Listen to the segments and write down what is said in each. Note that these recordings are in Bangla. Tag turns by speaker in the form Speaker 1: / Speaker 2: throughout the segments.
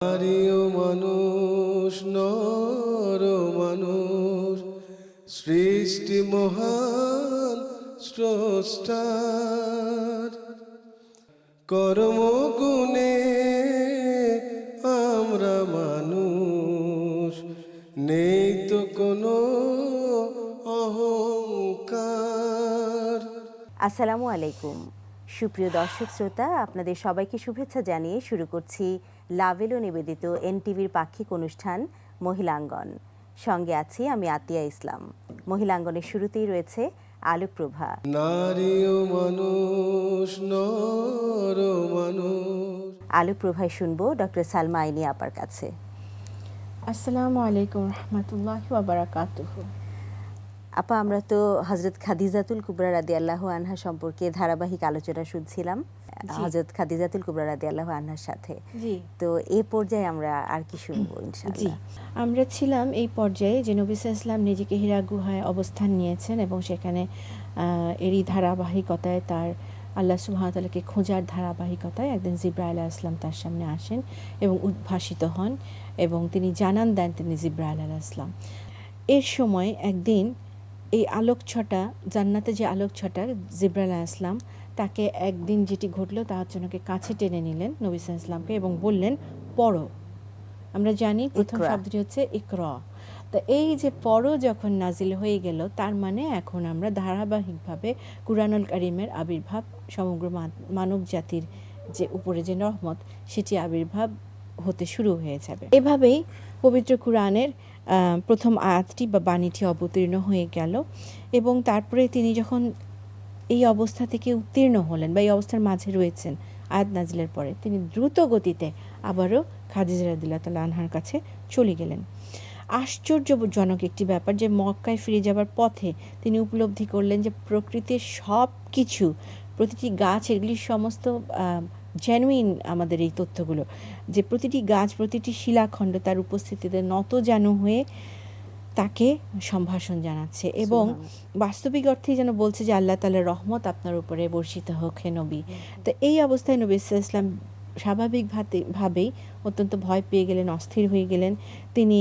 Speaker 1: নারী ও মানুষ, নর ও মানুষ, সৃষ্টি মহান স্রষ্টার। কর্মগুণে আমরা মানুষ, নেই তো কোনো অহংকার।
Speaker 2: আসসালামু আলাইকুম সুপ্রিয় দর্শক শ্রোতা, আপনাদের সবাইকে শুভেচ্ছা জানিয়ে শুরু করছি লাভেলো নিবেদিত এনটিভির পাক্ষিক অনুষ্ঠান মহিলাঙ্গন। সঙ্গে আছি আমি আতিয়া ইসলাম। মহিলাঙ্গনের শুরুতেই রয়েছে আলোকপ্রভা।
Speaker 1: নারী ও মানুষ, নর ও মানুষ।
Speaker 2: আলোকপ্রভায় শুনবো ডক্টর সালমা আইনি আপার কাছে।
Speaker 3: আসসালামু আলাইকুম রহমতুল্লাহি ওয়া বারাকাতুহু।
Speaker 2: আপা, আমরা তো হযরত খাদিজাতুল কুবরা রাদিয়াল্লাহু আনহা সম্পর্কে ধারাবাহিক আলোচনা শুনছিলাম হযরত খাদিজাতুল কুবরা রাদিয়াল্লাহু আনহার সাথে।
Speaker 3: জি,
Speaker 2: তো এই পর্যায়ে আমরা আর কি শুনবো
Speaker 3: জি,
Speaker 2: ইনশাআল্লাহ?
Speaker 3: আমরা ছিলাম এই পর্যায়ে যে নবী সাল্লাল্লাহু আলাইহি ওয়াসাল্লাম নিজেকে হিরা গুহায় অবস্থান নিয়েছেন এবং সেখানে এরই ধারাবাহিকতায় তার আল্লাহ সুবহানাহু ওয়া তাআলাকে খোঁজার ধারাবাহিকতায় একদিন জিবরাইল আলাইহিস সালাম তার সামনে আসেন এবং উদ্ভাসিত হন এবং তিনি জানান দেন তিনি জিবরাইল আলাইহিস সালাম। এর সময় একদিন এই আলোকছটা, জান্নাতে যে আলোকছটা জিবরাইল আলাইহিস সালাম, তাকে একদিন যেটি ঘটলো তা হচ্ছে ওনাকে কাছে টেনে নিলেন নবী সাল্লাল্লাহু আলাইহি ওয়াসাল্লামকে এবং বললেন পড়ো। আমরা জানি প্রথম
Speaker 2: ইকরা।
Speaker 3: শব্দটি হচ্ছে ইকরা। তো এই যে পড়ো যখন নাজিল হয়ে গেল, তার মানে এখন আমরা ধারাবাহিকভাবে কুরআনুল কারীমের আবির্ভাব, সমগ্র মানব জাতির যে উপরে যে রহমত সেটি আবির্ভাব হতে শুরু হয়ে যাবে। এভাবেই পবিত্র কুরআনের প্রথম আয়াতটি বা বাণীটি অবতীর্ণ হয়ে গেল এবং তারপরে তিনি যখন এই অবস্থা থেকে উত্তীর্ণ হলেন বা এই অবস্থার মাঝে রয়েছেন আয়াত নাজিলের পরে, তিনি দ্রুত গতিতে আবারও খাদিজা রাদিয়াল্লাহু তাআলা আনহার কাছে চলে গেলেন। আশ্চর্যজনক একটি ব্যাপার যে মক্কায় ফিরে যাবার পথে তিনি উপলব্ধি করলেন যে প্রকৃতির সব কিছু, প্রতিটি গাছ, এগুলি সমস্ত জেনুইন। আমাদের এই তথ্যগুলো যে প্রতিটি গাছ, প্রতিটি শিলাখণ্ড তার উপস্থিতিতে নতজানু হয়ে তাকে সম্ভাষণ জানাচ্ছে এবং বাস্তবিক অর্থেই যেন বলছে যে আল্লাহ তাআলার রহমত আপনার উপরে বর্ষিত হোক হে নবী। তো এই অবস্থায় নবী সাল্লাল্লাহু আলাইহি ওয়াসাল্লাম স্বাভাবিকভাবেই অত্যন্ত ভয় পেয়ে গেলেন, অস্থির হয়ে গেলেন। তিনি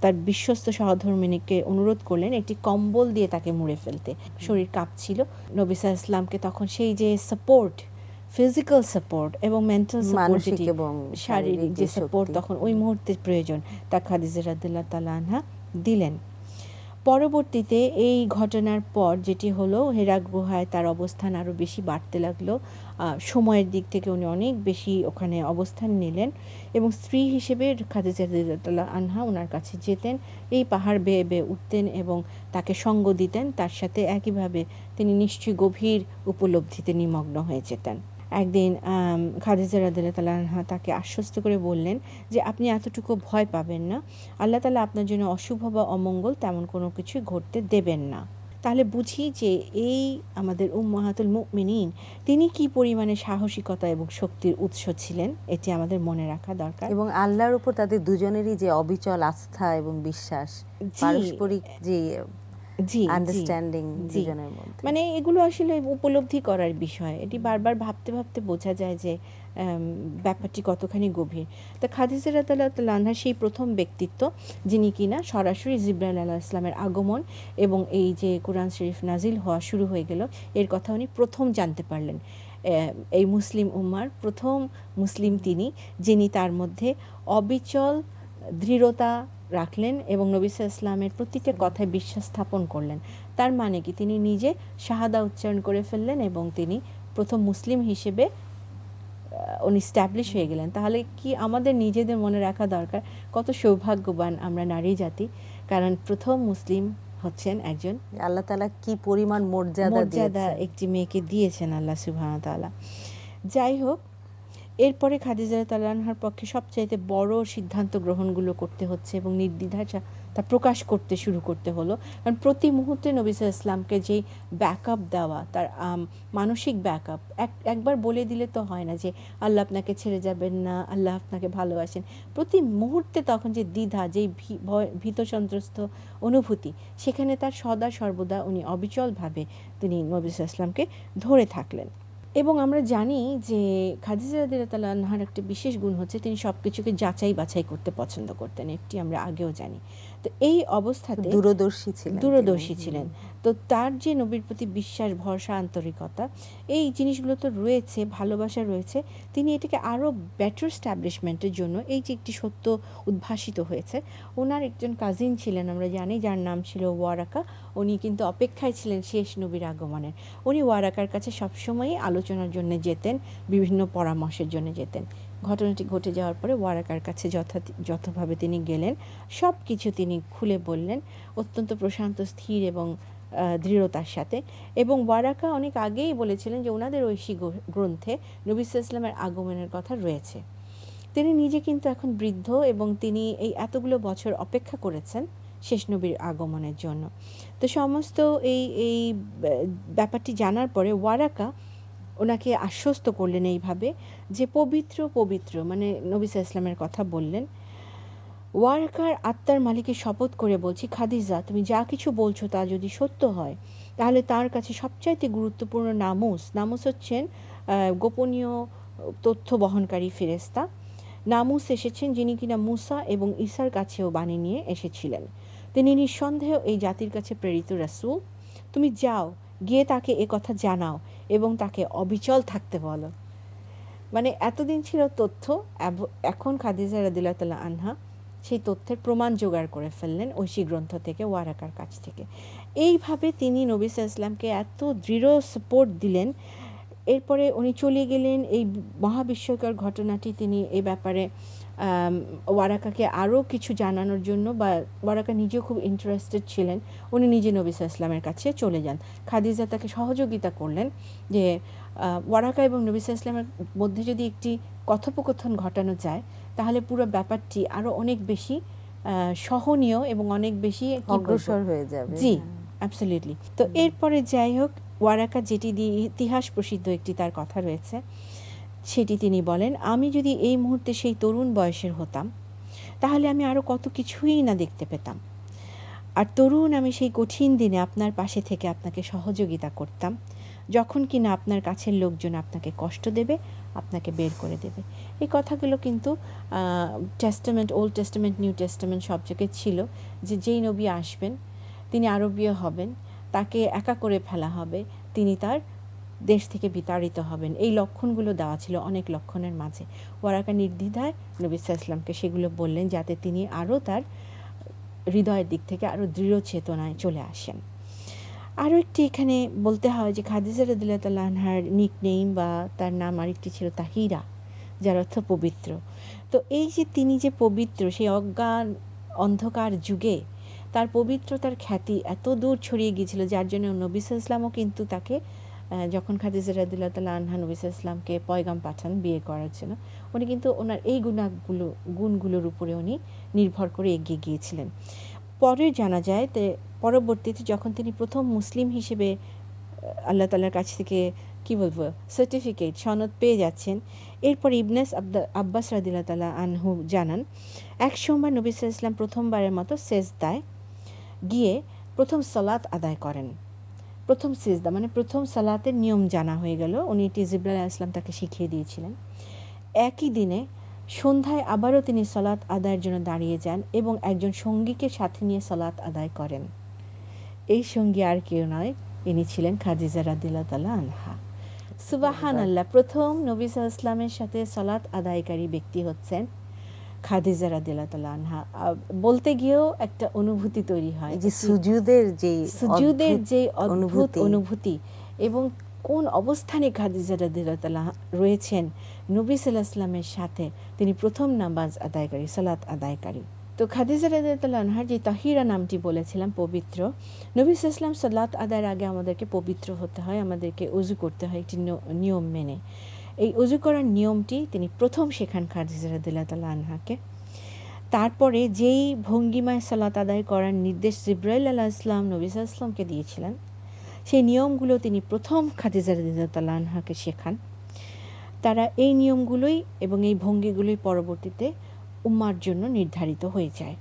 Speaker 3: তার বিশ্বস্ত সহধর্মিণীকে অনুরোধ করলেন একটি কম্বল দিয়ে তাকে মুড়ে ফেলতে। শরীর কাঁপছিল। নবী সাল্লাল্লাহু আলাইহি ওয়াসাল্লামকে তখন সেই যে সাপোর্ট, ফিজিক্যাল সাপোর্ট এবং মেন্টাল সাপোর্ট,
Speaker 2: মানসিক এবং
Speaker 3: শারীরিক যে সাপোর্ট তখন ওই মুহূর্তে প্রয়োজন, তা খাদিজা রাদিয়াল্লাহু তাআলা আনহা দিলেন। পরবর্তীতে এই ঘটনার পর যেটি হলো, হেরা গুহায় তার অবস্থান আরও বেশি বাড়তে লাগলো। সময়ের দিক থেকে উনি অনেক বেশি ওখানে অবস্থান নিলেন এবং স্ত্রী হিসেবে খাদিজা রাদিয়াল্লাহু আনহা ওনার কাছে যেতেন, এই পাহাড় বেয়ে বেয়ে উঠতেন এবং তাকে সঙ্গ দিতেন। তার সাথে একইভাবে তিনি নিশ্চয়ই গভীর উপলব্ধিতে নিমগ্ন হয়ে যেতেন। একদিন খাদিজা রাদিয়াল্লাহু তাআলা আনহা তাকে আশ্বস্ত করে বললেন যে আপনি এতটুকু ভয় পাবেন না, আল্লাহ তাআলা আপনার জন্য অশুভ বা অমঙ্গল তেমন কোনো কিছু ঘটতে দেবেন না। তাহলে বুঝি যে এই আমাদের উম্মাহাতুল মুমিনিন তিনি কি পরিমাণে সাহসিকতা এবং শক্তির উৎস ছিলেন, এটি আমাদের মনে রাখা দরকার।
Speaker 2: এবং আল্লাহর উপর তাদের দুজনেরই যে অবিচল আস্থা এবং বিশ্বাস, পারস্পরিক যে
Speaker 3: জি,
Speaker 2: আন্ডারস্ট্যান্ডিং
Speaker 3: জি,
Speaker 2: দুজনের মধ্যে।
Speaker 3: মানে এগুলো আসলে উপলব্ধি করার বিষয়। এটি বারবার ভাবতে ভাবতে বোঝা যায় যে ব্যাপারটি কতখানি গভীর। তা খাদিজা রাদিয়াল্লাহু তাআলা আনহার সেই প্রথম ব্যক্তিত্ব যিনি কিনা সরাসরি জিবরাইল আলাইহিস সালামের আগমন এবং এই যে কোরআন শরীফ নাজিল হওয়া শুরু হয়ে গেল, এর কথা উনি প্রথম জানতে পারলেন। এই মুসলিম উম্মার প্রথম মুসলিম তিনি, যিনি তার মধ্যে অবিচল দৃঢ়তা রাখলেন এবং নবী সাল্লাল্লাহু আলাইহি ওয়াসাল্লামের প্রতিটা কথায় বিশ্বাস স্থাপন করলেন। তার মানে কি, তিনি নিজে শাহাদা উচ্চারণ করে ফেললেন এবং তিনি প্রথম মুসলিম হিসেবে উনি স্ট্যাবলিশ হয়ে গেলেন। তাহলে কি আমাদের নিজেদের মনে রাখা দরকার কত সৌভাগ্যবান আমরা নারী জাতি, কারণ প্রথম মুসলিম হচ্ছেন একজন।
Speaker 2: আল্লাহ তাআলা কি পরিমাণ মর্যাদা দিয়েছেন
Speaker 3: একটি মেয়েকে দিয়েছেন আল্লাহ সুবহানাহু ওয়া তাআলা। যাই হোক, এরপরে খাদিজা রাদিয়াল্লাহু তাআলা আনহার পক্ষে সবচাইতে বড় সিদ্ধান্ত গ্রহণগুলো করতে হচ্ছে এবং নির্দ্বিধায় তা প্রকাশ করতে শুরু করতে হলো। কারণ প্রতি মুহূর্তে নবী সাল্লাল্লাহু আলাইহি ওয়াসাল্লামকে যে ব্যাকআপ দেওয়া, তার মানসিক ব্যাকআপ, একবার বলে দিলে তো হয় না যে আল্লাহ আপনাকে ছেড়ে যাবেন না, আল্লাহ আপনাকে ভালোবাসেন। প্রতি মুহূর্তে তখন যে দ্বিধা, যেই ভীত সন্ত্রস্ত অনুভূতি, সেখানে তার সদা সর্বদা উনি অবিচলভাবে তিনি নবী সাল্লাল্লাহু আলাইহি ওয়াসাল্লামকে ধরে থাকলেন। এবং আমরা জানি যে খাদিজা রাদিয়াল্লাহু তাআলা আনহার একটা বিশেষ গুণ হচ্ছে তিনি সব কিছুকে যাচাই বাছাই করতে পছন্দ করতেন, এটি আমরা আগেও জানি। তো এই অবস্থাতে
Speaker 2: দূরদর্শী ছিলেন
Speaker 3: দূরদর্শী
Speaker 2: তিনি।
Speaker 3: ছিলেন। তো তার যে নবীর প্রতি বিশ্বাস, ভরসা, আন্তরিকতা, এই জিনিসগুলো তো রয়েছে, ভালোবাসা রয়েছে। তিনি এটাকে আরও বেটার স্ট্যাবলিশমেন্টের জন্য, এই যে একটি সত্য উদ্ভাসিত হয়েছে, ওনার একজন কাজিন ছিলেন আমরা জানি, যার নাম ছিল ওয়ারাকা। উনি কিন্তু অপেক্ষায় ছিলেন শেষ নবীর আগমনের। উনি ওয়ারাকার কাছে সবসময়ই আলোচনার জন্য যেতেন, বিভিন্ন পরামর্শের জন্য যেতেন। ঘটনাটি ঘটে যাওয়ার পরে ওয়ারাকার কাছে যথাভাবে তিনি গেলেন, সব কিছু তিনি খুলে বললেন অত্যন্ত প্রশান্ত, স্থির এবং দৃঢ়তার সাথে। এবং ওয়ারাকা অনেক আগেই বলেছিলেন যে ওনাদের ঐশী গ্রন্থে নবী সাল্লাল্লাহু আলাইহি ওয়াসাল্লামের আগমনের কথা রয়েছে। তিনি নিজে কিন্তু এখন বৃদ্ধ এবং তিনি এই এতগুলো বছর অপেক্ষা করেছেন শেষ নবীর আগমনের জন্য। তো সমস্ত এই ব্যাপারটি জানার পরে ওয়ারাকা ওনাকে আশ্বস্ত করলেন এইভাবে যে পবিত্র পবিত্র, মানে নবী সাল্লাল্লাহু আলাইহি ওয়াসাল্লামের কথা বললেন। ওয়ারাকার আত্মার মালিকের শপথ করে বলছি, খাদিজা তুমি যা কিছু বলছো তা যদি সত্য হয়, তাহলে তার কাছে সবচাইতে গুরুত্বপূর্ণ নামুস হচ্ছেন গোপনীয় তথ্য বহনকারী ফেরেশতা। নামুস এসেছেন যিনি কিনা মুসা এবং ঈসার কাছেও বাণী নিয়ে এসেছিলেন। তিনি নিঃসন্দেহ এই জাতির কাছে প্রেরিত রাসূল। তুমি যাও, গিয়ে তাকে এ কথা জানাও এবং তাকে অবিচল থাকতে বলো। মানে এতদিন ছিল তথ্য, এখন খাদিজা রাদিয়াল্লাহু তাআলা আনহা সেই তথ্যের প্রমাণ জোগাড় করে ফেললেন ঐশী গ্রন্থ থেকে, ওয়ারাকার কাছ থেকে। এইভাবে তিনি নবী সাল্লাল্লাহু আলাইহি ওয়াসাল্লামকে এত দৃঢ় সাপোর্ট দিলেন। এরপরে উনি চলে গেলেন। এই মহাবিস্ময়কর ঘটনাটি তিনি এই ব্যাপারে ওয়ারাকাকে আরও কিছু জানানোর জন্য, বা ওয়ারাকা নিজেও খুব ইন্টারেস্টেড ছিলেন, উনি নিজে নবী সাল্লাল্লাহু আলাইহি ওয়াসাল্লামের কাছে চলে যান। খাদিজা তাকে সহযোগিতা করলেন যে ওয়ারাকা এবং নবী সাল্লাল্লাহু আলাইহি ওয়াসাল্লামের মধ্যে যদি একটি কথোপকথন ঘটানো যায়, তাহলে পুরো ব্যাপারটি আরও অনেক বেশি সহনীয় এবং অনেক বেশি
Speaker 2: অগ্রসর হয়ে যাবে।
Speaker 3: জি, অ্যাবসলিউটলি। তো এরপরে যাই হোক, ওয়ারাকা যেটি দিয়ে ইতিহাস প্রসিদ্ধ একটি তার কথা রয়েছে, সেটি তিনি বলেন, আমি যদি এই মুহূর্তে সেই তরুণ বয়সের হতাম, তাহলে আমি আরও কত কিছুই না দেখতে পেতাম। আর তরুণ আমি সেই কঠিন দিনে আপনার পাশে থেকে আপনাকে সহযোগিতা করতাম, যখন কিনা আপনার কাছের লোকজন আপনাকে কষ্ট দেবে, আপনাকে বের করে দেবে। এই কথাগুলো কিন্তু testament, old testament, new testament সব জায়গায় ছিল, যে যেই নবী আসবেন তিনি আরবীয় হবেন, তাকে একা করে ফেলা হবে, তিনি তার দেশ থেকে বিতাড়িত হবেন। এই লক্ষণগুলো দেওয়া ছিল অনেক লক্ষণের মাঝে। ওয়ারাকা নির্দ্বিধায় নবী সাল্লাল্লাহু আলাইহি ওয়াসাল্লামকে সেগুলো বললেন, যাতে তিনি আরও তার হৃদয়ের দিক থেকে আরও দৃঢ় চেতনায় চলে আসেন। আরও একটি এখানে বলতে হয় যে খাদিজা রাদিয়াল্লাহু তাআলা আনহার নিকনেম বা তার নাম আরেকটি ছিল তাহিরা, যার অর্থ পবিত্র। তো এই যে তিনি যে পবিত্র, সেই অজ্ঞান অন্ধকার যুগে তার পবিত্রতার খ্যাতি এত দূর ছড়িয়ে গিয়েছিল, যার জন্য নবী সাল্লাল্লাহু আলাইহি ওয়াসাল্লামও কিন্তু তাকে, যখন খাদিজা রাদিয়াল্লাহু তাআলা আনহা নবী সাল্লাল্লাহু আলাইহি ওয়াসাল্লামকে পয়গাম পাঠান বিয়ে করার জন্য, উনি কিন্তু ওনার এই গুণগুলোর উপরে উনি নির্ভর করে এগিয়ে গিয়েছিলেন। পরে জানা যায় পরবর্তীতে যখন তিনি প্রথম মুসলিম হিসেবে আল্লাহ তাআলার কাছ থেকে কি বলবো সার্টিফিকেট, সনদ পেয়ে যাচ্ছেন, এরপর ইবনে আব্বাস রাদিয়াল্লাহু তাআলা আনহু জানান, এক সময় নবী সাল্লাল্লাহু আলাইহি ওয়াসাল্লাম প্রথমবারের মতো সেজদায় গিয়ে প্রথম সালাত আদায় করেন। প্রথম সিজদা মানে প্রথম সালাতের নিয়ম জানা হয়ে গেল, উনি এটি জিবরাইল আলাইহিস সালাম তাকে শিখিয়ে দিয়েছিলেন। একই দিনে সন্ধ্যায় আবারও তিনি সালাত আদায়ের জন্য দাঁড়িয়ে যান এবং একজন সঙ্গীকে সাথে নিয়ে সালাত আদায় করেন। এই সঙ্গী আর কেউ নয়, ইনি ছিলেন খাদিজা রাদিয়াল্লাহু তাআলা আনহা। সুবহানাল্লাহ, প্রথম নবী সাল্লাল্লাহু আলাইহি ওয়াসাল্লামের সাথে সালাত আদায়কারী ব্যক্তি হচ্ছেন খাদিজা রাদিয়াল্লাহু তাআলা আনহা। বলতে গিয়েও একটা অনুভূতি তৈরি হয়,
Speaker 2: যে সুজুদের যে
Speaker 3: অদ্ভুত অনুভূতি, এবং কোন অবস্থানে খাদিজা রাদিয়াল্লাহু তাআলা রয়েছেন নবী সাল্লাল্লাহু আলাইহি ওয়াসাল্লামের সাথে, তিনি প্রথম নামাজ আদায়কারী, সালাত আদায়কারী। তো খাদিজা রাদিয়াল্লাহু তাআলা আনহার যে তাহিরা নামটি বলেছিলাম, পবিত্র, নবী সাল্লাল্লাহু আলাইহি ওয়াসাল্লাম সালাত আদায়ের আগে আমাদেরকে পবিত্র হতে হয়, আমাদেরকে ওযু করতে হয় একটি নিয়ম মেনে। এই ওযু করার নিয়মটি তিনি প্রথম শেখান খাদিজা রাদিয়াল্লাহু তাআলা আনহাকে। তারপরে যেই ভঙ্গিমায় সালাত আদায় করার নির্দেশ জিবরাইল আলাইহিস সালাম নবী সাল্লাল্লাহু আলাইহি ওয়াসাল্লামকে দিয়েছিলেন, সেই নিয়মগুলো তিনি প্রথম খাদিজা রাদিয়াল্লাহু তাআলা আনহাকে শেখান। তারা এই নিয়মগুলোই এবং এই ভঙ্গিগুলোই পরবর্তীতে উম্মার জন্য নির্ধারিত হয়ে যায়।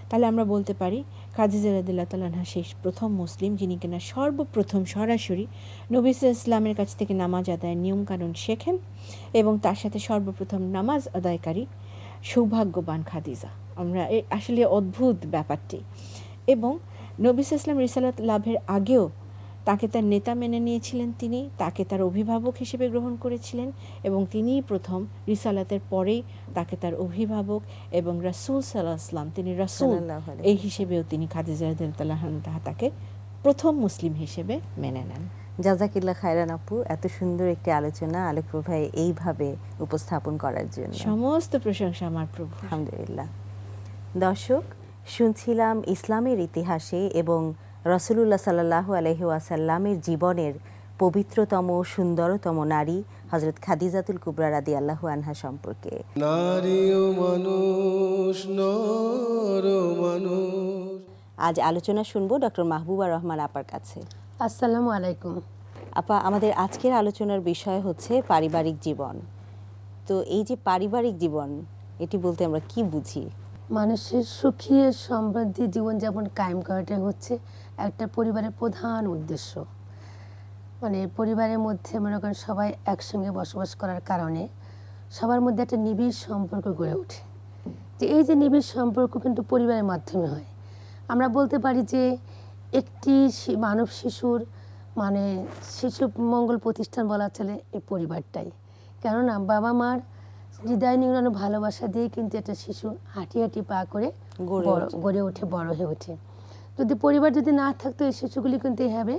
Speaker 3: তাহলে আমরা বলতে পারি খাদিজা রাদিয়াল্লাহু তাআলা আনহা সেই প্রথম মুসলিম যিনি কিনা সর্বপ্রথম সরাসরি নবী সাল্লাল্লাহু আলাইহি ওয়াসাল্লামের কাছ থেকে নামাজ আদায়ের নিয়মকানুন শেখেন এবং তার সাথে সর্বপ্রথম নামাজ আদায়কারী সৌভাগ্যবান খাদিজা। আমরা আসলে অদ্ভুত ব্যাপারটি। এবং নবী সাল্লাল্লাহু আলাইহি ওয়াসাল্লাম রিসালাত লাভের আগেও তাকে তার নেতা মেনে নিয়েছিলেন, তিনি তাকে তার অভিভাবক হিসেবে গ্রহণ করেছিলেন এবং তিনিই প্রথম, রিসালাতের পরেই তাকে তার অভিভাবক এবং রাসূল সাল্লাল্লাহু আলাইহি ওয়াসাল্লাম, তিনি রাসূল
Speaker 2: সাল্লাল্লাহু আলাইহি
Speaker 3: এই হিসেবেও তিনি খাদিজা রাদিয়াল্লাহু আনহা তাকে প্রথম মুসলিম হিসেবে মেনে নেন।
Speaker 2: জাজাকিল্লাহ খায়রান আপু, এত সুন্দর একটি আলোচনা আলোকপ্রভ ভাই এইভাবে উপস্থাপন করার জন্য
Speaker 3: সমস্ত প্রশংসা আমার প্রভু।
Speaker 2: আলহামদুলিল্লাহ। দর্শক, শুনছিলাম ইসলামের ইতিহাসে এবং রাসূলুল্লাহ সাল্লাল্লাহু আলাইহি ওয়াসাল্লামের জীবনের পবিত্রতম সুন্দরতম নারী হযরত খাদিজাতুল কুবরা রাদিয়াল্লাহু আনহা সম্পর্কে।
Speaker 1: নারী ও মানুষ, নর ও মানুষ।
Speaker 2: আজ আলোচনা শুনবো ডক্টর মাহবুবা রহমান আপার কাছে।
Speaker 4: আসসালামু আলাইকুম।
Speaker 2: আপা, আমাদের আজকের আলোচনার বিষয় হচ্ছে পারিবারিক জীবন। তো এই যে পারিবারিক জীবন, এটি বলতে আমরা কি বুঝি?
Speaker 4: মানুষের সুখী সমৃদ্ধি জীবনযাপন কায়েম করাটাই হচ্ছে একটা পরিবারের প্রধান উদ্দেশ্য। মানে পরিবারের মধ্যে মনে করেন সবাই একসঙ্গে বসবাস করার কারণে সবার মধ্যে একটা নিবিড় সম্পর্ক গড়ে ওঠে। যে এই যে নিবিড় সম্পর্ক কিন্তু পরিবারের মাধ্যমে হয়। আমরা বলতে পারি যে একটি মানব শিশুর মানে শিশু মঙ্গল প্রতিষ্ঠান বলা চলে এই পরিবারটাই। কেননা বাবা মার হৃদয় নিংড়ানো ভালোবাসা দিয়ে কিন্তু একটা শিশু হাঁটি হাঁটি পা করে গড়ে ওঠে, বড় হয়ে ওঠে। যদি পরিবার যদি না থাকতো এই শিশুগুলি কিন্তু এইভাবে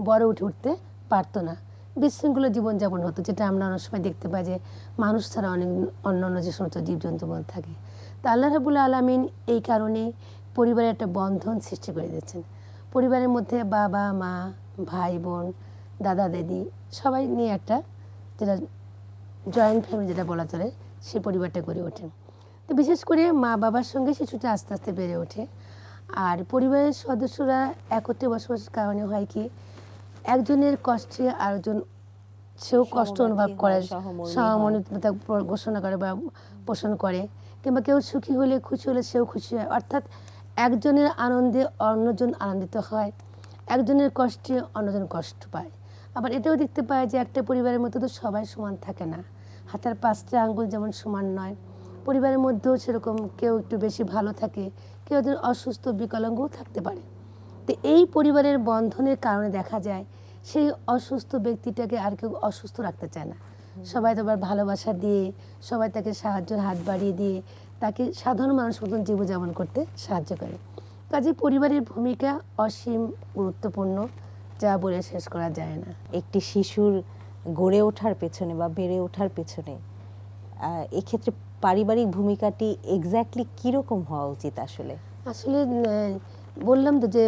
Speaker 4: বড় উঠতে পারতো না, বিশৃঙ্খল জীবনযাপন হতো, যেটা আমরা অনেক সময় দেখতে পাই যে মানুষ ছাড়া অনেক অন্যান্য যে সমস্ত জীবজন্তু মধ্যে থাকে। তা আল্লাহ রাব্বুল আলামিন এই কারণে পরিবারের একটা বন্ধন সৃষ্টি করে দিয়েছেন। পরিবারের মধ্যে বাবা মা, ভাই বোন, দাদা দিদি সবাই নিয়ে একটা যেটা জয়েন্ট ফ্যামিলি যেটা বলা চলে, সেই পরিবারটা গড়ে ওঠে। তো বিশেষ করে মা বাবার সঙ্গে শিশুটা আস্তে আস্তে বেড়ে ওঠে। আর পরিবারের সদস্যরা একত্রে বসবাসের কারণে হয় কি, একজনের কষ্টে আরেকজন সেও কষ্ট অনুভব করে, সহমর্মিতা ঘোষণা করে বা পোষণ করে, কিংবা কেউ সুখী হলে খুশি হলে সেও খুশি হয়। অর্থাৎ একজনের আনন্দে অন্যজন আনন্দিত হয়, একজনের কষ্টে অন্যজন কষ্ট পায়। আবার এটাও দেখতে পায় যে একটা পরিবারের মধ্যে তো সবাই সমান থাকে না, হাতের 5টা আঙ্গুল যেমন সমান নয়, পরিবারের মধ্যেও সেরকম কেউ একটু বেশি ভালো থাকে, কেউ একজন অসুস্থ বিকলাঙ্গও থাকতে পারে। তো এই পরিবারের বন্ধনের কারণে দেখা যায় সেই অসুস্থ ব্যক্তিটাকে আর কেউ অসুস্থ রাখতে চায় না, সবাই তো আবার ভালোবাসা দিয়ে, সবাই তাকে সাহায্যের হাত বাড়িয়ে দিয়ে তাকে সাধারণ মানুষ মতন জীবনযাপন করতে সাহায্য করে। কাজে পরিবারের ভূমিকা অসীম গুরুত্বপূর্ণ, যা বলে শেষ করা যায় না।
Speaker 2: একটি শিশুর গড়ে ওঠার পেছনে বা বেড়ে ওঠার পেছনে এক্ষেত্রে পারিবারিক ভূমিকাটি এক্স্যাক্টলি কীরকম হওয়া উচিত? আসলে
Speaker 4: বললাম তো যে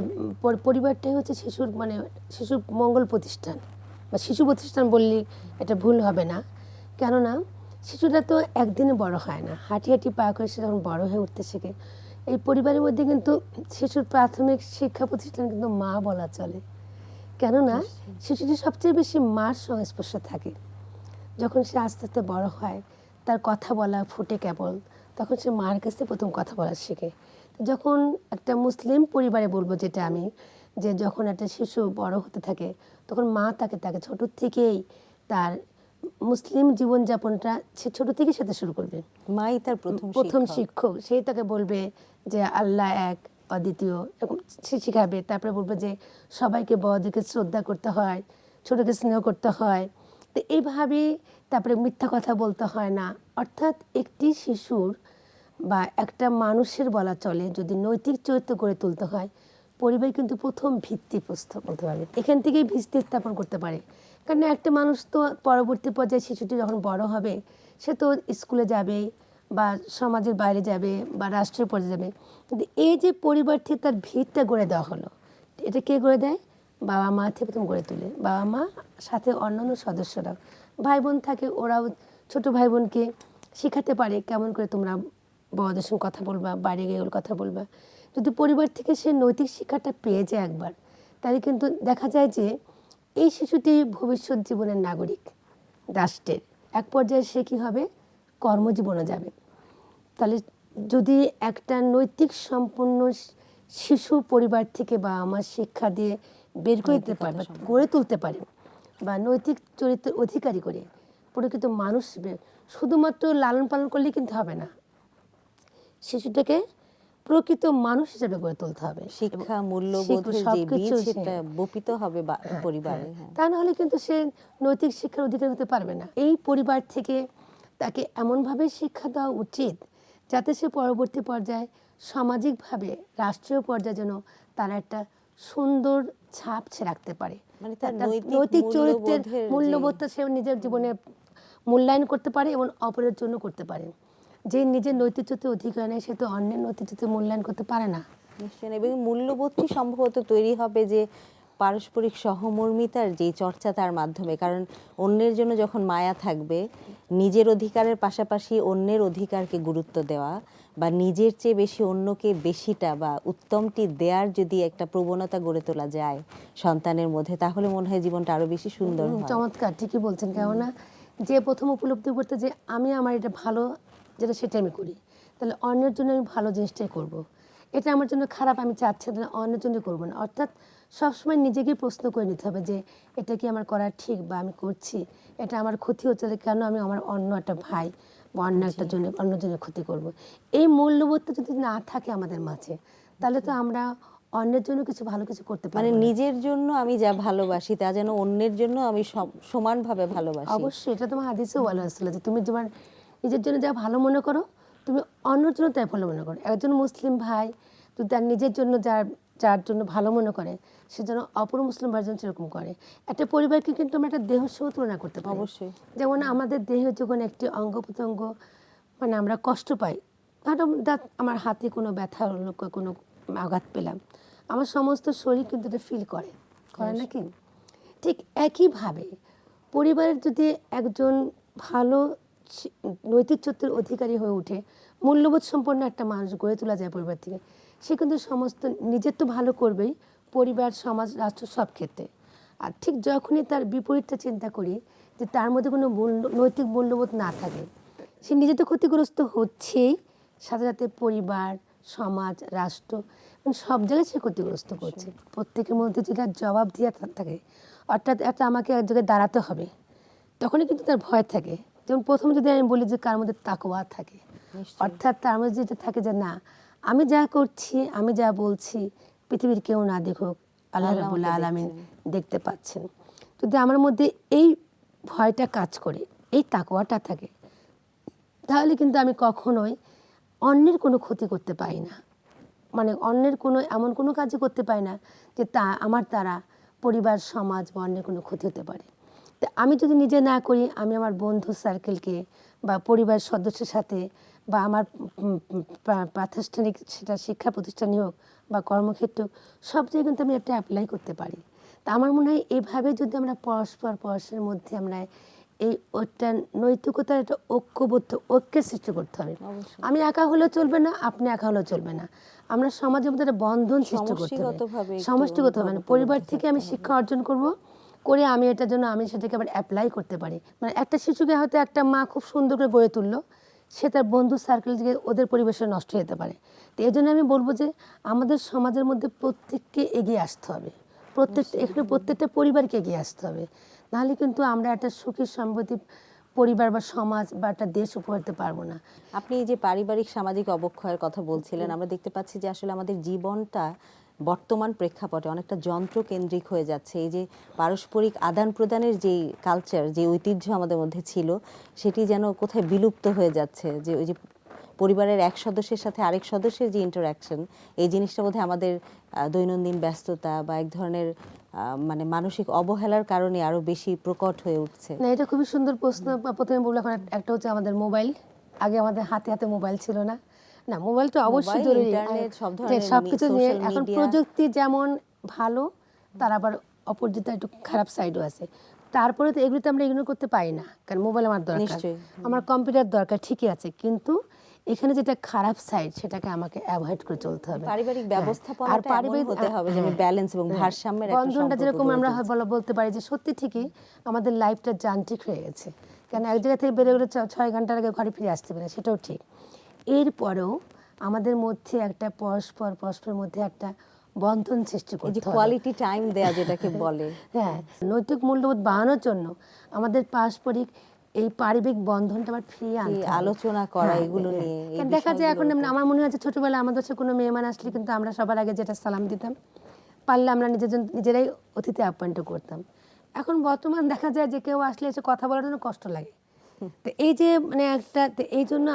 Speaker 4: পরিবারটাই হচ্ছে শিশুর মানে শিশুর মঙ্গল প্রতিষ্ঠান বা শিশু প্রতিষ্ঠান বললে এটা ভুল হবে না। কেননা শিশুরা তো একদিনে বড় হয় না, হাঁটি হাঁটি পা করে সে যখন বড় হয়ে উঠতে শেখে। এই পরিবারের মধ্যে কিন্তু শিশুর প্রাথমিক শিক্ষা প্রতিষ্ঠান কিন্তু মা বলা চলে। কেননা শিশুটি সবচেয়ে বেশি মার সংস্পর্শে থাকে। যখন সে আস্তে আস্তে বড় হয়, তার কথা বলা ফুটে কেবল, তখন সে মার কাছে প্রথম কথা বলা শেখে। যখন একটা মুসলিম পরিবারে বলবো যেটা আমি, যে যখন একটা শিশু বড় হতে থাকে তখন মা তাকে ছোট থেকেই তার মুসলিম জীবনযাপনটা সে ছোট থেকেই সাথে শুরু করবে।
Speaker 2: মাই তার
Speaker 4: প্রথম শিক্ষক, সেই তাকে বলবে যে আল্লাহ এক অদ্বিতীয়, এরকম সে শিখাবে। তারপরে বলবে যে সবাইকে বড়দেরকে শ্রদ্ধা করতে হয়, ছোটকে স্নেহ করতে হয়। তো এইভাবেই তারপরে মিথ্যা কথা বলতে হয় না। অর্থাৎ একটি শিশুর বা একটা মানুষের বলা চলে যদি নৈতিক চরিত্র গড়ে তুলতে হয়, পরিবার কিন্তু প্রথম ভিত্তি প্রস্তাব বলতে পারবে, এখান থেকেই ভিত্তি স্থাপন করতে পারে। কারণ একটা মানুষ তো পরবর্তী পর্যায়ে শিশুটি যখন বড় হবে সে তো স্কুলে যাবে বা সমাজের বাইরে যাবে বা রাষ্ট্রীয় পর্যায়ে যাবে। কিন্তু এই যে পরিবার থেকে তার ভিতটা গড়ে দেওয়া হলো, এটা কে গড়ে দেয়? বাবা মা থেকে প্রথম গড়ে তোলে। বাবা মা সাথে অন্যান্য সদস্যরা, ভাই বোন থাকে, ওরাও ছোট ভাই বোনকে শেখাতে পারে কেমন করে তোমরা বড়দের সঙ্গে কথা বলবা, বাইরে গিয়ে কথা বলবা। যদি পরিবার থেকে সে নৈতিক শিক্ষাটা পেয়ে যায় একবার, তাহলে কিন্তু দেখা যায় যে এই শিশুটি ভবিষ্যৎ জীবনের নাগরিক রাষ্ট্রের। এক পর্যায়ে সে কী হবে? কর্মজীবনে যাবে। তাহলে যদি একটা নৈতিক সম্পন্ন শিশু পরিবার থেকে বা আমার শিক্ষা দিয়ে বের করে দিতে পারে বা গড়ে তুলতে পারে বা নৈতিক চরিত্রের অধিকারী করে প্রকৃত মানুষ হিসেবে শুধুমাত্র লালন পালন করলে কিন্তু হবে না, শিশুটাকে প্রকৃত মানুষ হিসেবে গড়ে তুলতে হবে।
Speaker 2: শিক্ষা মূল্যবোধের যে বীজ
Speaker 4: সবকিছু
Speaker 2: সেটা বপিত হবে পরিবারে।
Speaker 4: তা না হলে কিন্তু সে নৈতিক শিক্ষার অধিকারী হতে পারবে না। এই পরিবার থেকে তাকে এমনভাবে শিক্ষা দেওয়া উচিত যাতে সে পরবর্তী পর্যায়ে সামাজিকভাবে রাষ্ট্রীয় পর্যায়ে যেন তার একটা সুন্দর ছাপ সে রাখতে পারে,
Speaker 2: মানে তার
Speaker 4: একটা
Speaker 2: নৈতিক
Speaker 4: নৈতিক চরিত্রের
Speaker 2: মূল্যবোধের যে-
Speaker 4: মূল্যবোধটা সে নিজের জীবনে মূল্যায়ন করতে পারে এবং অপরের জন্য করতে পারে। যে নিজের নৈতিক চরিত্রের অধিকার নেই সে তো অন্যের নৈতিক চরিত্রের মূল্যায়ন করতে পারে না।
Speaker 2: নিশ্চয়ই। এবং মূল্যবোধটি সম্ভবত তৈরি হবে যে পারস্পরিক সহমর্মিতার যে চর্চা তার মাধ্যমে, কারণ অন্যের জন্য যখন মায়া থাকবে, নিজের অধিকারের পাশাপাশি অন্যের অধিকারকে গুরুত্ব দেওয়া বা নিজের চেয়ে বেশি অন্যকে বেশিটা বা উত্তমটি দেওয়ার যদি একটা প্রবণতা গড়ে তোলা যায় সন্তানের মধ্যে, তাহলে মনে হয় জীবনটা আরো বেশি সুন্দর হয়।
Speaker 4: চমৎকার, ঠিকই বলছেন। কেননা যে প্রথম উপলব্ধি করতে যে আমি আমার এটা ভালো যেটা সেটা আমি করি, তাহলে অন্যের জন্য আমি ভালো জিনিসটাই করব। এটা আমার জন্য খারাপ আমি চাচ্ছি তাহলে অন্যের জন্য করবো না। অর্থাৎ সবসময় নিজেকে প্রশ্ন করে নিতে হবে যে এটা কি আমার করা ঠিক বা আমি করছি, এটা আমার ক্ষতি হচ্ছে কেন আমি আমার অন্য একটা ভাই বা অন্য একটা জন্য অন্যের জন্য ক্ষতি করব। এই মূল্যবোধটা যদি না থাকে আমাদের মাঝে তাহলে তো আমরা অন্যের জন্য কিছু ভালো কিছু করতে
Speaker 2: মানে
Speaker 4: পারবো না।
Speaker 2: নিজের জন্য আমি যা ভালোবাসি তা যেন অন্যের জন্য আমি সমানভাবে ভালোবাসি।
Speaker 4: অবশ্যই, এটা তোমার হাদিসেও বলা হয়েছিল যে তুমি তোমার নিজের জন্য যা ভালো মনে করো তুমি অন্যের জন্য তাই ভালো মনে করো। একজন মুসলিম ভাই যদি তার নিজের জন্য যার জন্য ভালো মনে করে সে যেন অপর মুসলিম ভাইয়ের জন্য সেরকম করে। একটা পরিবারকে কিন্তু আমরা একটা দেহের সঙ্গে তুলনা করতে পারি।
Speaker 2: অবশ্যই।
Speaker 4: যেমন আমাদের দেহে যখন একটি অঙ্গ প্রত্যঙ্গ মানে আমরা কষ্ট পাই, ধরো আমার হাতে কোনো ব্যথা হলো, কোনো আঘাত পেলাম, আমার সমস্ত শরীর কিন্তু এটা ফিল করে নাকি? ঠিক একইভাবে পরিবারের যদি একজন ভালো নৈতিক চরিত্রের অধিকারী হয়ে ওঠে, মূল্যবোধ সম্পন্ন একটা মানুষ গড়ে তোলা যায় পরিবার থেকে, সে কিন্তু সমস্ত নিজের তো ভালো করবেই, পরিবার সমাজ রাষ্ট্র সব ক্ষেত্রে। আর ঠিক যখনই তার বিপরীতটা চিন্তা করি যে তার মধ্যে কোনো নৈতিক মূল্যবোধ না থাকে, সে নিজে তো ক্ষতিগ্রস্ত হচ্ছেই, সাথে সাথে পরিবার সমাজ রাষ্ট্র সব জায়গায় সে ক্ষতিগ্রস্ত করছে। প্রত্যেকের মধ্যে যেটা জবাব দিয়ে থাকে, অর্থাৎ একটা আমাকে এক জায়গায় দাঁড়াতে হবে, তখনই কিন্তু তার ভয় থাকে। যেমন প্রথমে যদি আমি বলি যে কার মধ্যে তাকওয়া থাকে, অর্থাৎ তার মধ্যে যেটা থাকে যে না আমি যা করছি আমি যা বলছি পৃথিবীর কেউ না দেখুক, আল্লাহ রাব্বুল আলামিন দেখতে পাচ্ছেন। যদি আমার মধ্যে এই ভয়টা কাজ করে, এই তাকওয়াটা থাকে, তাহলে কিন্তু আমি কখনোই অন্যের কোনো ক্ষতি করতে পারি না, মানে অন্যের কোনো এমন কোনো কাজই করতে পারি না যে আমার দ্বারা পরিবার সমাজ বা অন্যের কোনো ক্ষতি হতে পারে। তো আমি যদি নিজে না করি, আমি আমার বন্ধু সার্কেলকে বা পরিবার সদস্যের সাথে বা আমার প্রাতিষ্ঠানিক সেটা শিক্ষা প্রতিষ্ঠানই হোক বা কর্মক্ষেত্র হোক, সব জায়গায় কিন্তু আমি একটা অ্যাপ্লাই করতে পারি। তা আমার মনে হয় এইভাবে যদি আমরা পরস্পরের মধ্যে আমরা এই ওইটা নৈতিকতার একটা ঐক্যের সৃষ্টি করতে হবে। আমি একা হলেও চলবে না, আপনি একা হলেও চলবে না, আমরা সমাজের মধ্যে একটা বন্ধন সৃষ্টি করতে হবে, সমষ্টিগতভাবে। পরিবার থেকে আমি শিক্ষা অর্জন করে আমি এটার জন্য আমি সেটাকে আবার অ্যাপ্লাই করতে পারি। মানে একটা শিশুকে হয়তো একটা মা খুব সুন্দর করে গড়ে তুললো, সে তার বন্ধু সার্কেল থেকে ওদের পরিবেশে নষ্ট হতে পারে। তো এই জন্য আমি বলবো যে আমাদের সমাজের মধ্যে প্রত্যেককে এগিয়ে আসতে হবে, প্রত্যেকটা পরিবারকে এগিয়ে আসতে হবে, নাহলে কিন্তু আমরা একটা সুখী সমৃদ্ধি পরিবার বা সমাজ বা একটা দেশ উপহার দিতে পারবো না।
Speaker 2: আপনি এই যে পারিবারিক সামাজিক অবক্ষয়ের কথা বলছিলেন, আমরা দেখতে পাচ্ছি যে আসলে আমাদের জীবনটা বর্তমান প্রেক্ষাপটে অনেকটা যন্ত্রকেন্দ্রিক হয়ে যাচ্ছে। এই যে পারস্পরিক আদান প্রদানের যেই কালচার, যে ঐতিহ্য আমাদের মধ্যে ছিল, সেটি যেন কোথায় বিলুপ্ত হয়ে যাচ্ছে। যে ওই যে পরিবারের এক সদস্যের সাথে আরেক সদস্যের যে ইন্টারাকশন, এই জিনিসটা বোধহয় আমাদের দৈনন্দিন ব্যস্ততা বা এক ধরনের মানে মানসিক অবহেলার কারণে আরো বেশি প্রকট হয়ে উঠছে।
Speaker 4: না, এটা খুবই সুন্দর প্রশ্ন। প্রথমে বললাম এখন একটা হচ্ছে আমাদের মোবাইল। আগে আমাদের হাতে হাতে মোবাইল ছিল না, না মোবাইলটা অবশ্যই জরুরি, সবকিছু নিয়ে এখন প্রযুক্তি যেমন ভালো তার আবার অপরদিকে একটু খারাপ সাইডও আছে। তারপরে তো এগুলো তো আমরা ইগনোর করতে পারি না, কারণ মোবাইল আমার দরকার, আমার কম্পিউটার দরকার, ঠিকই আছে, কিন্তু এখানে যেটা খারাপ সাইড সেটাকে আমাকে অ্যাভয়েড করে চলতে হবে।
Speaker 2: পারিবারিক ব্যবস্থাপনাটা এমন হতে হবে যে ব্যালেন্স এবং ভারসাম্যের একটা
Speaker 4: বন্ধনটা যেরকম আমরা বলতে পারি যে সত্যি ঠিকই আমাদের লাইফটা যান্ত্রিক হয়ে গেছে, কারণ এক জায়গা থেকে বেরোলে 6 ঘন্টার আগে ঘরে ফিরে আসতে পারে, সেটাও ঠিক। এরপরেও আমাদের মধ্যে একটা পরস্পরের মধ্যে একটা বন্ধন সৃষ্টি
Speaker 2: এই যে
Speaker 4: করতে হবে।
Speaker 2: কোয়ালিটি টাইম দেয়া যেটাকে বলে,
Speaker 4: হ্যাঁ, নৈতিক মূল্যবোধ বাড়ানোর জন্য আমাদের পারস্পরিক এই পারিবারিক বন্ধনটা আবার ফিরিয়ে আনতে হবে।
Speaker 2: আলোচনা করা
Speaker 4: হ্যাঁ,
Speaker 2: এগুলো
Speaker 4: হ্যাঁ।
Speaker 2: নিয়ে, এই
Speaker 4: কারণ দেখা যায় এখন
Speaker 2: বিষয়গুলোর উপর।
Speaker 4: আমার মনে হয় যে ছোটবেলায় আমাদের কাছে কোনো মেহমান আসলে কিন্তু আমরা সবার আগে যেটা সালাম দিতাম, পারলে আমরা নিজেরাই অতিথি আপ্যায়ন করতাম। এখন বর্তমান দেখা যায় যে কেউ আসলে এসে কথা বলার জন্য কষ্ট লাগে। তো এই যে মানে একটা, তো এই জন্য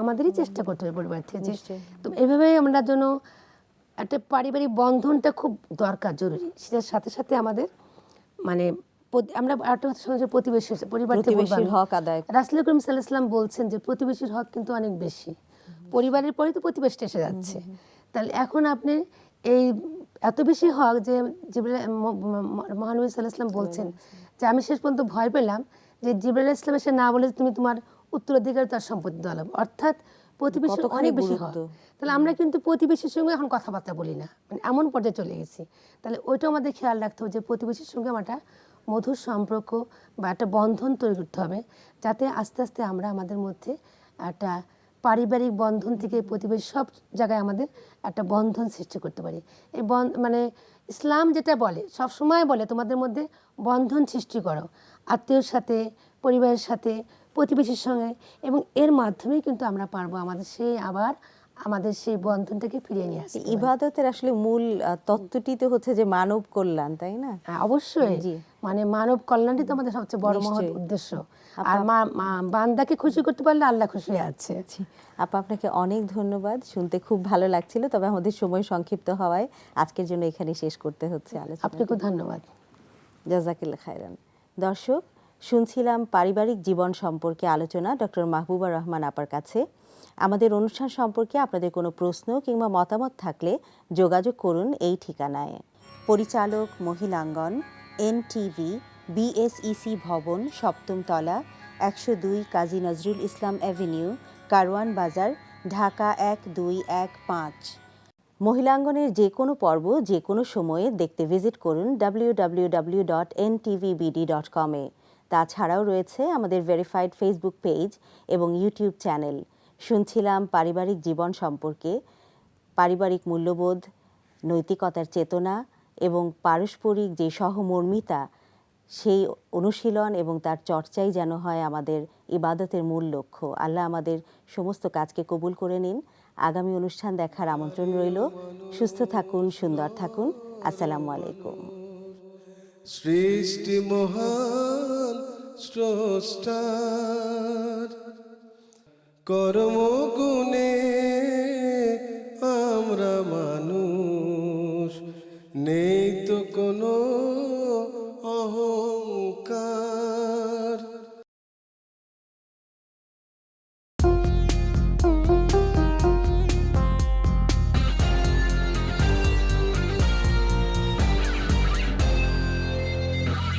Speaker 4: আমাদেরই চেষ্টা করতে হবে পরিবার থেকে যে তো এইভাবেই আমরা জন্য একটা পারিবারিক বন্ধনটা খুব দরকার, জরুরি। সেটার সাথে সাথে আমাদের মানে আমরা একটা কথা শুনেছি, পরিবার থেকে
Speaker 2: প্রতিবেশীর হক আদায়।
Speaker 4: রাসূল করিম সাল্লাল্লাহু আলাইহি ওয়াসাল্লাম বলছেন যে প্রতিবেশীর হক কিন্তু অনেক বেশি, পরিবারের পরে তো প্রতিবেশীটা এসে যাচ্ছে। তাহলে এখন আপনি এই এত বেশি হক যে মহানবী সাল্লাল্লাহু আলাইহি ওয়াসাল্লাম বলছেন যে আমি শেষ পর্যন্ত ভয় পেলাম যে জিবরাইল আলাইহিস সালাম এসে না বলে তুমি তোমার উত্তরাধিকার তার সম্পত্তি দেওয়া লাগবে, অর্থাৎ প্রতিবেশীর
Speaker 2: কতখানি
Speaker 4: অনেক বেশি হক।
Speaker 2: গুরুত্ব।
Speaker 4: তাহলে আমরা কিন্তু প্রতিবেশীর সঙ্গে এখন কথাবার্তা বলি না, মানে এমন পর্যায়ে চলে গেছি। তাহলে ওইটাও আমাদের খেয়াল রাখতে হবে যে প্রতিবেশীর সঙ্গে আমার একটা মধুর সম্পর্ক বা একটা বন্ধন তৈরি করতে হবে, যাতে আস্তে আস্তে আমরা আমাদের মধ্যে একটা পারিবারিক বন্ধন থেকে প্রতিবেশী সব জায়গায় আমাদের একটা বন্ধন সৃষ্টি করতে পারি। এই মানে ইসলাম যেটা বলে, সব সময় বলে তোমাদের মধ্যে বন্ধন সৃষ্টি করো আত্মীয়র সাথে, পরিবারের সাথে, প্রতিবেশীর সঙ্গে, এবং এর মাধ্যমেই কিন্তু আমরা পারবো আমাদের সেই বন্ধনটাকে ফিরিয়ে নিয়ে আসতে।
Speaker 2: ইবাদতের আসলে মূল তত্ত্বটি তো হচ্ছে যে মানব কল্যাণ, তাই না?
Speaker 4: হ্যাঁ, অবশ্যই।
Speaker 2: জি।
Speaker 4: মানে মানব কল্যাণই তো আমাদের সবচেয়ে বড় মহৎ
Speaker 2: নিশ্চয়ই।
Speaker 4: উদ্দেশ্য। আর বান্দাকে খুশি করতে পারলে আল্লাহ খুশি হয়ে আছে।
Speaker 2: জি। আপা, আপনাকে অনেক ধন্যবাদ, শুনতে খুব ভালো লাগছিল। তবে আমাদের সময় সংক্ষিপ্ত হওয়ায় আজকের জন্য এখানে শেষ করতে হচ্ছে আলোচনা।
Speaker 4: আপনাকেও ধন্যবাদ।
Speaker 2: জাযাকিল্লাহ খায়রান। দর্শক, শুনছিলাম পারিবারিক জীবন সম্পর্কে আলোচনা ডক্টর মাহবুবা রহমান আপার কাছে। আমাদের অনুষ্ঠান সম্পর্কে আপনাদের কোনো প্রশ্ন কিংবা মতামত থাকলে যোগাযোগ করুন এই ঠিকানায়। পরিচালক মহিলাঙ্গন, NTV, BSEC ভবন, 7ম তলা, 102 কাজী নজরুল ইসলাম অ্যাভিনিউ, কারওয়ান বাজার, ঢাকা 1215। মহিলাঙ্গনের যে কোনো পর্ব যে কোনো সময়ে দেখতে ভিজিট করুন www.ntvbd.com-এ। তাছাড়াও রয়েছে আমাদের ভেরিফাইড ফেসবুক পেজ এবং ইউটিউব চ্যানেল। শুনছিলাম পারিবারিক জীবন সম্পর্কে, পারিবারিক মূল্যবোধ, নৈতিকতার চেতনা এবং পারস্পরিক যে সহমর্মিতা, সেই অনুশীলন এবং তার চর্চাই যেন হয় আমাদের ইবাদতের মূল লক্ষ্য। আল্লাহ আমাদের সমস্ত কাজকে কবুল করে নিন। আগামী অনুষ্ঠান দেখার আমন্ত্রণ রইল। সুস্থ থাকুন, সুন্দর থাকুন। আসসালামু আলাইকুম।
Speaker 1: সৃষ্টি মহান স্রষ্টার কর্ম গুণে